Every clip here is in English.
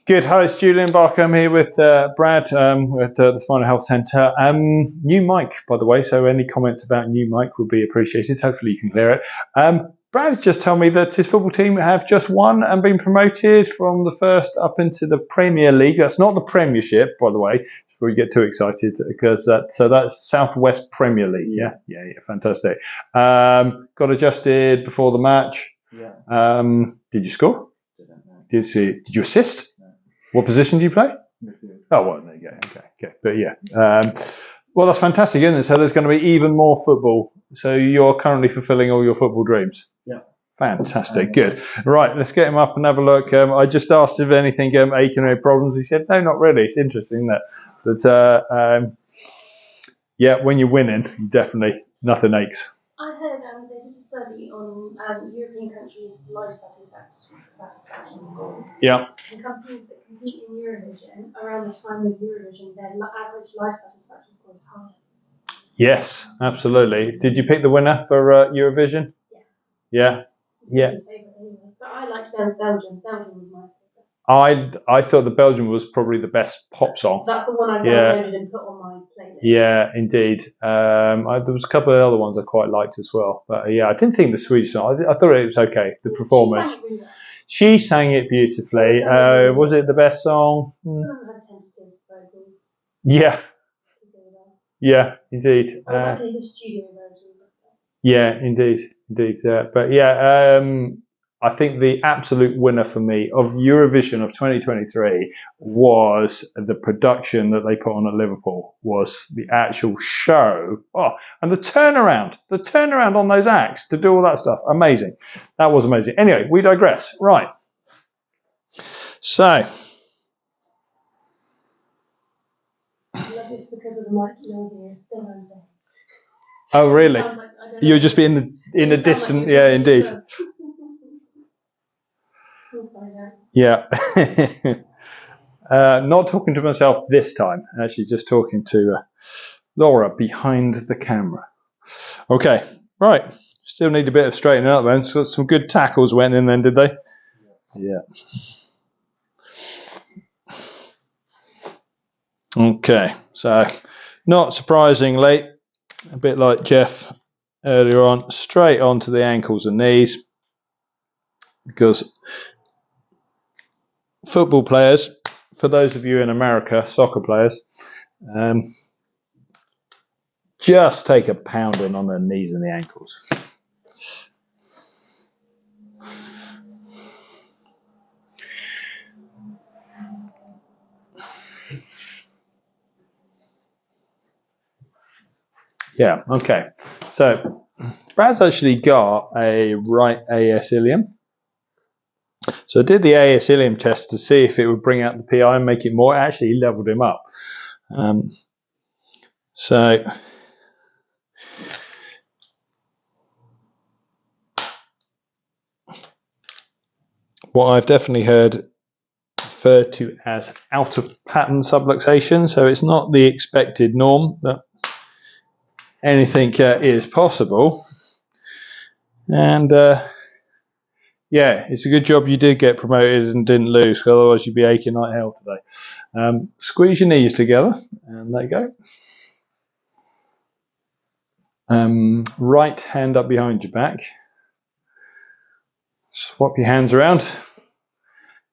Good. Hi, it's Julien Barker. I'm here with Brad at the Spinal Health Centre. New mic, by the way, so any comments about new mic would be appreciated. Hopefully you can hear it. Brad's just told me that his football team have just won and been promoted from the first up into the Premier League. That's not the Premiership, by the way, before you get too excited, because that's Southwest Premier League. Yeah, fantastic. Got adjusted before the match. Yeah. Did you score? Did you assist? No. What position do you play? Midfield. Oh, well, there you go. Okay. But yeah. Well, that's fantastic, isn't it? So there's going to be even more football. So you're currently fulfilling all your football dreams? Yeah. Fantastic. Good. Right, let's get him up and have a look. I just asked if anything aching or any problems. He said, no, not really. It's interesting, isn't it? But, yeah, when you're winning, definitely nothing aches. I heard they did a study on European countries' life satisfaction scores. Yeah. And companies that compete in Eurovision, around the time of Eurovision, their average life satisfaction score is higher. Yes, absolutely. Did you pick the winner for Eurovision? Yeah. Yeah. His favourite anyway. But I liked Belgium. Belgium was my favourite. I thought the Belgian was probably the best pop song. That's the one I downloaded and put on my playlist. Yeah, indeed. There was a couple of other ones I quite liked as well. But yeah, I didn't think the Swedish song. I thought it was okay. The performance. She sang it beautifully. Was it the best song? Some of them had tentative vocals. Yeah. Yeah, indeed. I did the studio versions of that. Yeah, indeed. But yeah, I think the absolute winner for me of Eurovision of 2023 was the production that they put on at Liverpool, was the actual show. Oh, and the turnaround on those acts to do all that stuff. Amazing. That was amazing. Anyway, we digress. Right. So. I love it because of the mic here. Still I'm saying. Oh, really? You'll just be in the distant, yeah, indeed. Yeah. Not talking to myself this time, actually just talking to Laura behind the camera. Okay, right. Still need a bit of straightening up then. So some good tackles went in then, did they? Yeah. Okay, so not surprisingly, a bit like Jeff earlier on, straight onto the ankles and knees, because football players, for those of you in America, soccer players, just take a pounding on their knees and the ankles. Yeah, okay. So Brad's actually got a right AS ilium. So I did the AS ilium test to see if it would bring out the PI and make it more. It actually leveled him up. So what I've definitely heard referred to as out of pattern subluxation. So it's not the expected norm, but anything is possible. And yeah, it's a good job you did get promoted and didn't lose, because otherwise you'd be aching like hell today. Squeeze your knees together, and there you go. Right hand up behind your back. Swap your hands around.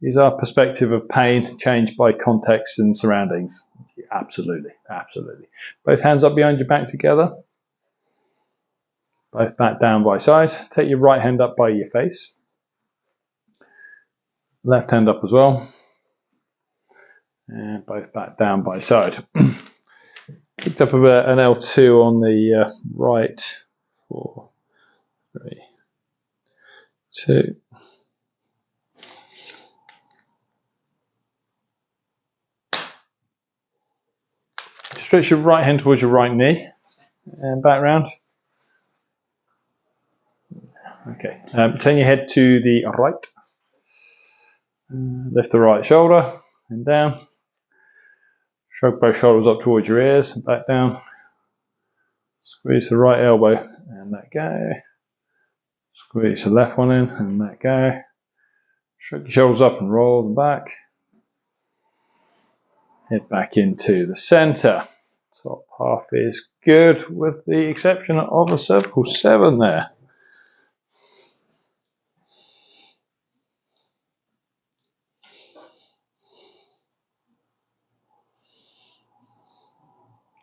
Is our perspective of pain changed by context and surroundings? Absolutely. Both hands up behind your back together. Both back down by side. Take your right hand up by your face. Left hand up as well. And both back down by side. Picked up an L2 on the right. 4, 3, 2. Stretch your right hand towards your right knee. And back round. Okay. Turn your head to the right. Lift the right shoulder and down. Shrug both shoulders up towards your ears and back down. Squeeze the right elbow and let go. Squeeze the left one in and let go. Shrug your shoulders up and roll them back. Head back into the center. Top half is good with the exception of a cervical 7 there.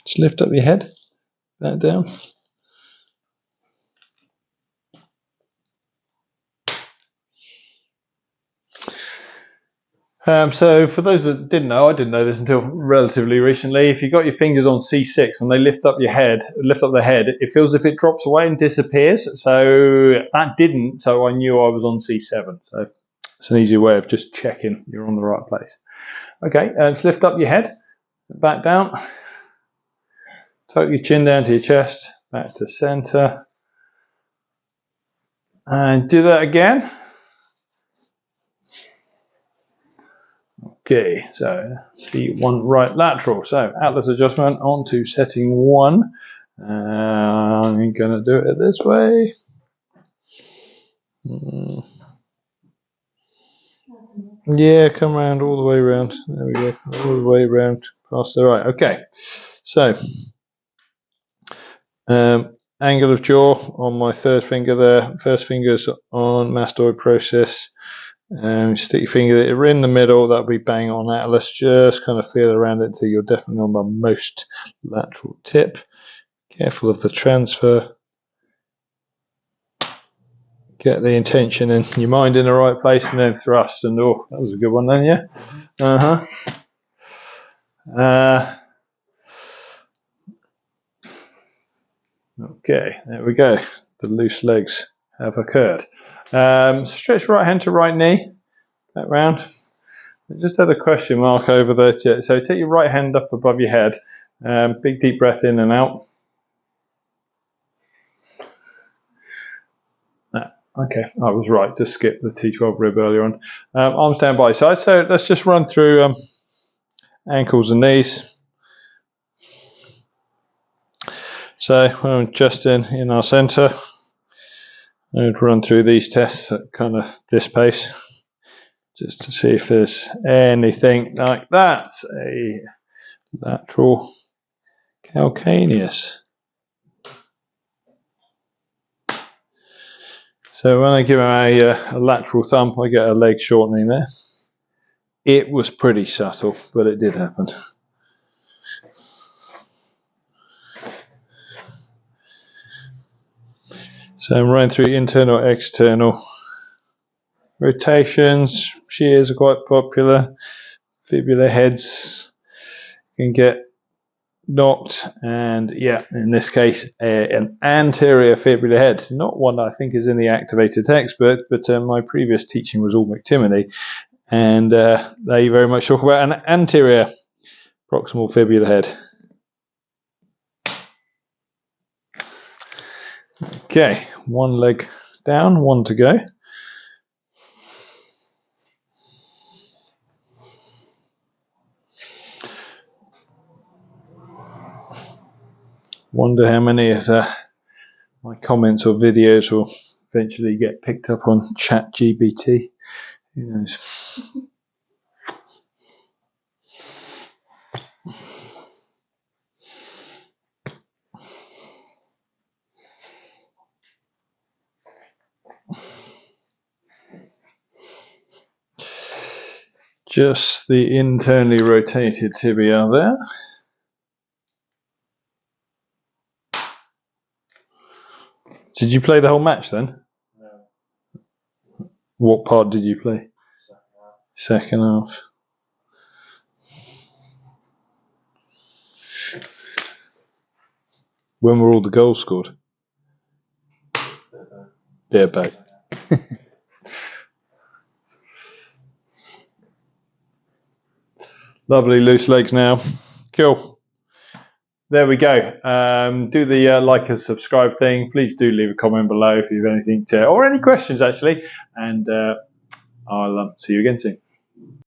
Just lift up your head, back down. So for those that didn't know, I didn't know this until relatively recently. If you got your fingers on C6 and they lift up the head, it feels as if it drops away and disappears. So that didn't. So I knew I was on C7. So it's an easy way of just checking you're on the right place. Okay, just lift up your head, back down. Tuck your chin down to your chest, back to center. And do that again. Okay, so C1 right lateral. So atlas adjustment on to setting 1. I'm going to do it this way. Yeah, come around all the way around. There we go, all the way around past the right. Okay, so angle of jaw on my third finger there. First finger's on mastoid process. Stick your finger in the middle, that'll be bang on atlas. Just kind of feel around it until you're definitely on the most lateral tip. Careful of the transfer. Get the intention in your mind in the right place and then thrust. And oh, that was a good one then, yeah? Okay, there we go. The loose legs have occurred. Stretch right hand to right knee, back round. I just had a question mark over there. So take your right hand up above your head. Big deep breath in and out. Okay, I was right to skip the T12 rib earlier on. Arms down by side. So let's just run through ankles and knees. So we're just in our centre. I would run through these tests at kind of this pace, just to see if there's anything like that. A lateral calcaneus. So when I give him a lateral thump, I get a leg shortening there. It was pretty subtle, but it did happen. So I'm running through internal, external rotations. Shears are quite popular. Fibular heads can get knocked, and yeah, in this case, an anterior fibular head. Not one I think is in the activator textbook, but my previous teaching was all McTimoney, and they very much talk about an anterior proximal fibular head. Okay, one leg down, one to go. Wonder how many of my comments or videos will eventually get picked up on ChatGPT. Who knows? Just the internally rotated tibia there. Did you play the whole match then? No. What part did you play? Second half. When were all the goals scored? Yeah, back. Lovely loose legs now. Cool. There we go. Do the like and subscribe thing. Please do leave a comment below if you have anything to, or any questions actually. And I'll see you again soon.